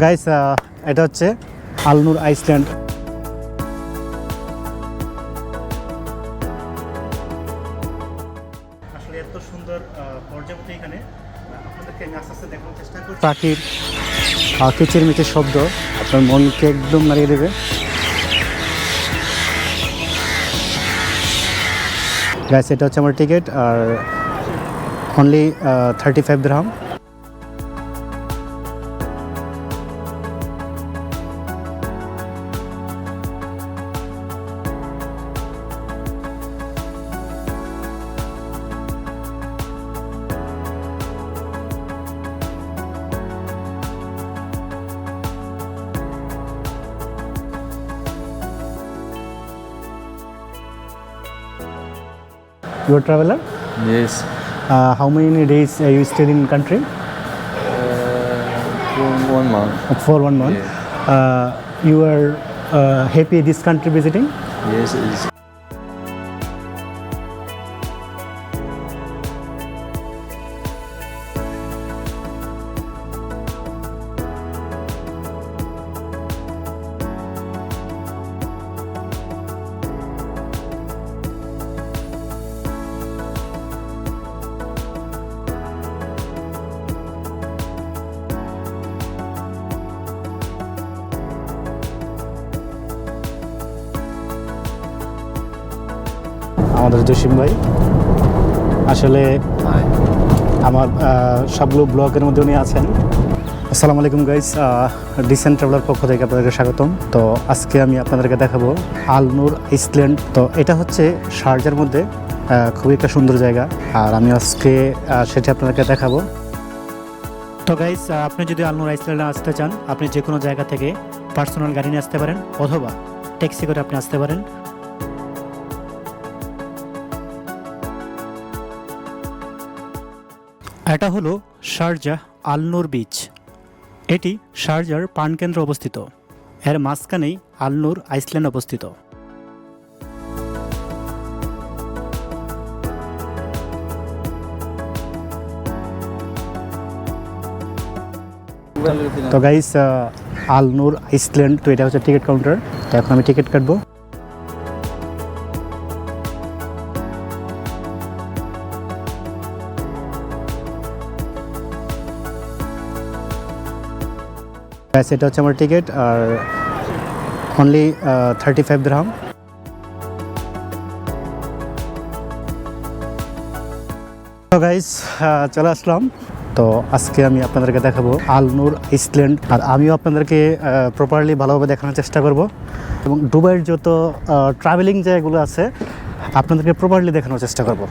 Guys এটা হচ্ছে Alnur Iceland. আসলে এত সুন্দর পর্যাপ্ত এখানে আপনাদেরকে আমি আস্তে আস্তে দেখানোর চেষ্টা করছি। পাখির কিচিরমিচির শব্দ আপনার মনকে একদম নাড়িয়ে দেবে। গাইস এটা হচ্ছে আমার টিকিট, আর অনলি 35 দিরহাম। You are a traveler? Yes. How many days you stayed in country? For 1 month. For 1 month. Yeah. You are happy this country visiting? Yes, it's আমাদের জসিম ভাই আসলে আমার সবগুলো ব্লগের মধ্যে উনি আছেন। আসসালামু আলাইকুম গাইস, ডিসেন্ট ট্রাভেলার পক্ষ থেকে আপনাদেরকে স্বাগতম। তো আজকে আমি আপনাদেরকে দেখাবো আলনুর আইসল্যান্ড। তো এটা হচ্ছে শারজার মধ্যে খুবই একটা সুন্দর জায়গা, আর আমি আজকে সেটা আপনাদেরকে দেখাবো। তো গাইস আপনি যদি আলনুর আইসল্যান্ডে আসতে চান, আপনি যে কোনো জায়গা থেকে পার্সোনাল গাড়ি নিয়ে আসতে পারেন অথবা ট্যাক্সি করে আপনি আসতে পারেন। এটা হলো শারজাহ আলনুর বিচ। এটি শারজার প্রাণকেন্দ্রে অবস্থিত। এর মাঝখানেই আলনুর আইসল্যান্ড অবস্থিত। তো গাইস আলনুর আইসল্যান্ড, তো এটা হচ্ছে টিকিট কাউন্টার। তো এখন আমি টিকিট কাটবো। এটা হচ্ছে আমার টিকিট, আর অনলি 35 দিরহাম। তো গাইস চলে আসলাম। তো আজকে আমি আপনাদেরকে দেখাবো আলনুর আইসল্যান্ড, আর আমিও আপনাদেরকে প্রপারলি ভালোভাবে দেখানোর চেষ্টা করব, এবং দুবাইয়ের যত ট্রাভেলিং জায়গাগুলো আছে আপনাদেরকে প্রপারলি দেখানোর চেষ্টা করব।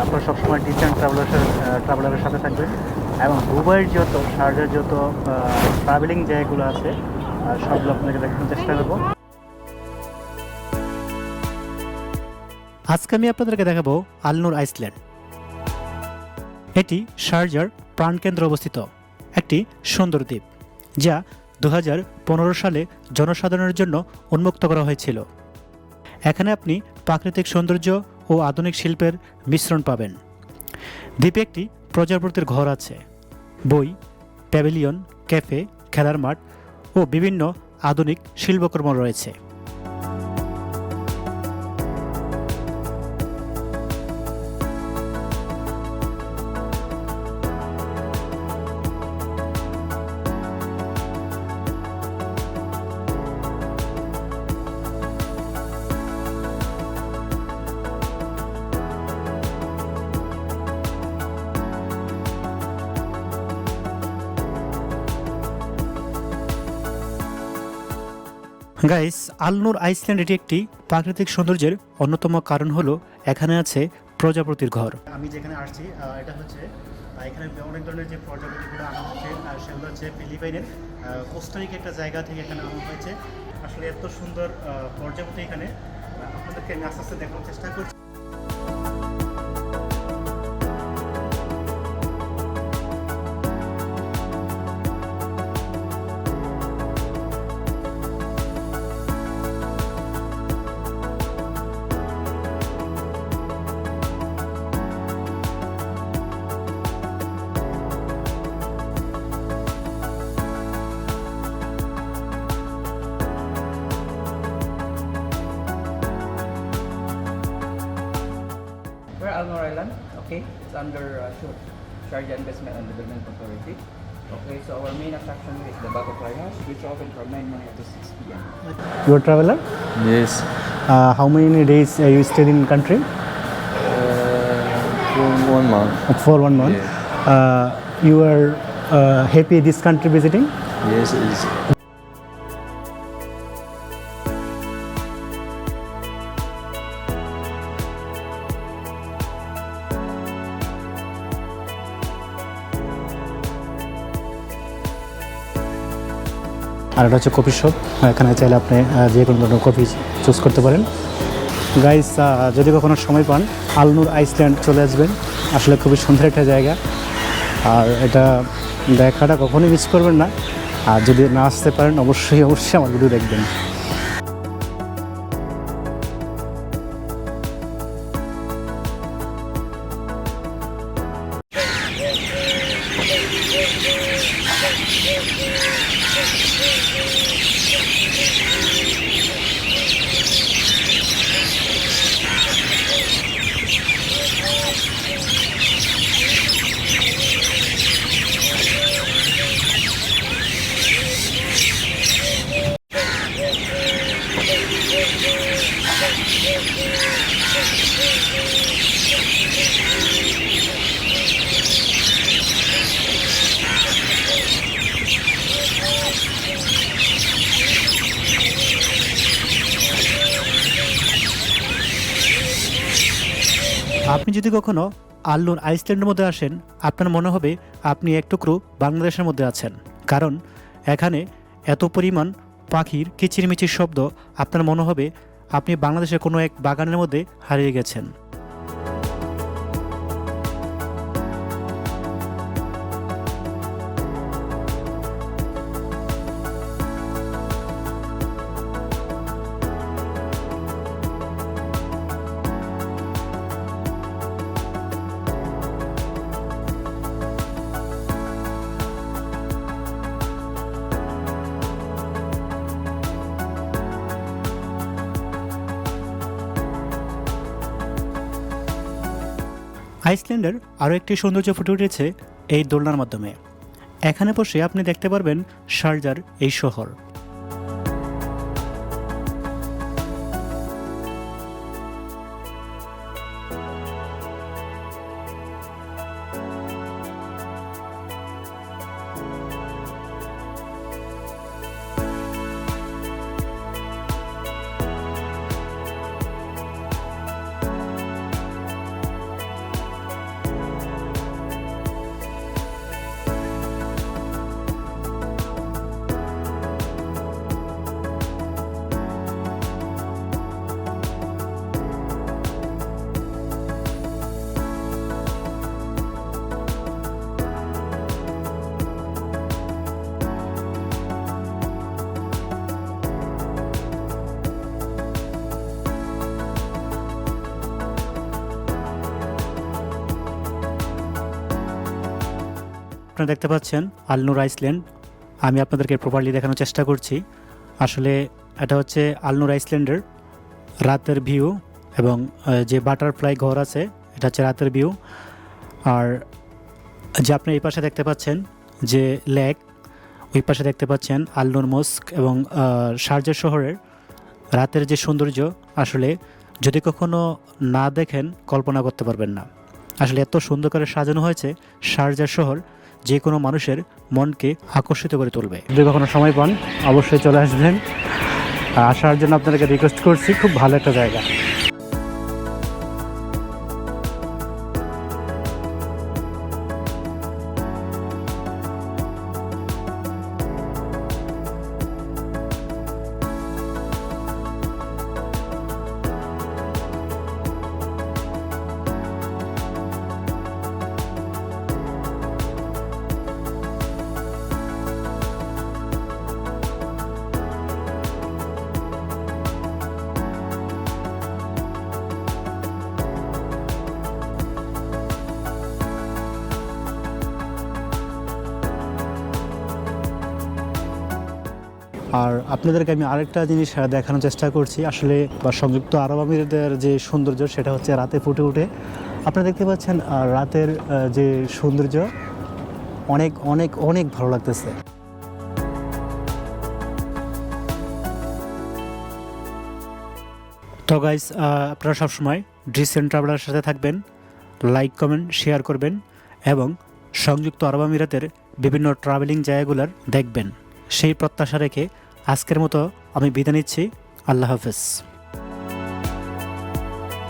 আপনারা সবসময় ডিসেন্ট ট্রাভেলারের সাথে থাকবেন, এবং দুবাইয়ের যত শারজার যত ট্রাভেলিং জায়গাগুলো আছে সবগুলো আপনাদেরকে দেখানোর চেষ্টা করব। আজকে আমি আপনাদেরকে দেখাবো আলনুর আইসল্যান্ড। এটি শারজার প্রাণকেন্দ্রে অবস্থিত একটি সুন্দর দ্বীপ, যা 2015 সালে জনসাধারণের জন্য উন্মুক্ত করা হয়েছিল। এখানে আপনি প্রাকৃতিক সৌন্দর্য ও আধুনিক শিল্পের মিশ্রণ পাবেন। দ্বীপে একটি প্রজাপতির ঘর আছে, বই, প্যাভিলিয়ন, ক্যাফে, খেলার মাঠ ও বিভিন্ন আধুনিক শিল্পকর্ম রয়েছে। গাইস আলনুর আইসল্যান্ড এটি একটি প্রাকৃতিক সৌন্দর্যের অন্যতম কারণ হলো এখানে আছে প্রজাপতির ঘর। আমি যেখানে আসছি এটা হচ্ছে এখানে অনেক ধরনের যে প্রজাপতিগুলো আনা হচ্ছে, সেগুলো হচ্ছে ফিলিপাইনের কোস্টারিকা একটা জায়গা থেকে এখানে আনা হয়েছে। আসলে এত সুন্দর প্রজাপতি এখানে আপনাদেরকে আমি আস্তে আস্তে দেখানোর চেষ্টা করছি। Okay, it's under Sharjah Investment and Development Authority. Okay, so our main attraction is the Butterfly House, which open from 9 morning to 6 p.m. You are traveler? Yes. How many days you stayed in country? For 1 month. For 1 month. You are happy this country visiting? Yes, it is. আর এটা হচ্ছে coffee shop, এখানে চাইলে আপনি যে কোনো ধরনের coffee choose করতে পারেন। গাইস, যদি কখনো সময় পান আলনুর আইসল্যান্ড চলে আসবেন, আসলে খুবই সুন্দর একটা জায়গা, আর এটা দেখাটা কখনোই মিস করবেন না। আর যদি না আসতে পারেন অবশ্যই আমার ভিডিও দেখবেন। আপনি যদি কখনো আলনুর আইসল্যান্ডের মধ্যে আসেন, আপনার মনে হবে আপনি এক টুকরো বাংলাদেশের মধ্যে আছেন, কারণ এখানে এত পরিমাণ পাখির কিচিরমিচির শব্দ, আপনার মনে হবে আপনি বাংলাদেশের কোনো এক বাগানের মধ্যে হারিয়ে গেছেন। আইসল্যান্ডের আরও একটি সৌন্দর্য ফুটে উঠেছে এই দোলনার মাধ্যমে। এখানে বসে আপনি দেখতে পারবেন শারজার এই শহর। আপনারা দেখতে পাচ্ছেন আলনুর আইসল্যান্ড। আমি আপনাদেরকে প্রপারলি দেখানোর চেষ্টা করছি। আসলে এটা হচ্ছে আলনুর আইসল্যান্ডের রাতের ভিউ, এবং যে বাটারফ্লাই ঘর আছে এটা হচ্ছে রাতের ভিউ। আর যে আপনি এই পাশে দেখতে পাচ্ছেন যে লেক, ওই পাশে দেখতে পাচ্ছেন আলনুর মস্ক এবং শারজা শহরের রাতের যে সৌন্দর্য, আসলে যদি কখনো না দেখেন কল্পনা করতে পারবেন না। আসলে এত সুন্দর করে সাজানো হয়েছে শারজা শহর, যে কোনো মানুষের মনকে আকর্ষিত করে তুলবে। যদি কখনো সময় পান অবশ্যই চলে আসবেন। আসার জন্য আপনাদেরকে রিকোয়েস্ট করছি, খুব ভালো একটা জায়গা। আর আপনাদেরকে আমি আরেকটা জিনিস দেখানোর চেষ্টা করছি, আসলে বা সংযুক্ত আরব আমিরাতের যে সৌন্দর্য সেটা হচ্ছে রাতে ফুটে ওঠে। আপনারা দেখতে পাচ্ছেন রাতের যে সৌন্দর্য অনেক অনেক অনেক ভালো লাগতেছে। তো গাইস, আপনারা সবসময় ডিসেন্ট ট্রাভেলারের সাথে থাকবেন, লাইক কমেন্ট শেয়ার করবেন এবং সংযুক্ত আরব আমিরাতের বিভিন্ন ট্রাভেলিং জায়গাগুলোর দেখবেন, সেই প্রত্যাশা রেখে আজকের মতো আমি বিদায় নিচ্ছি। আল্লাহ হাফেজ।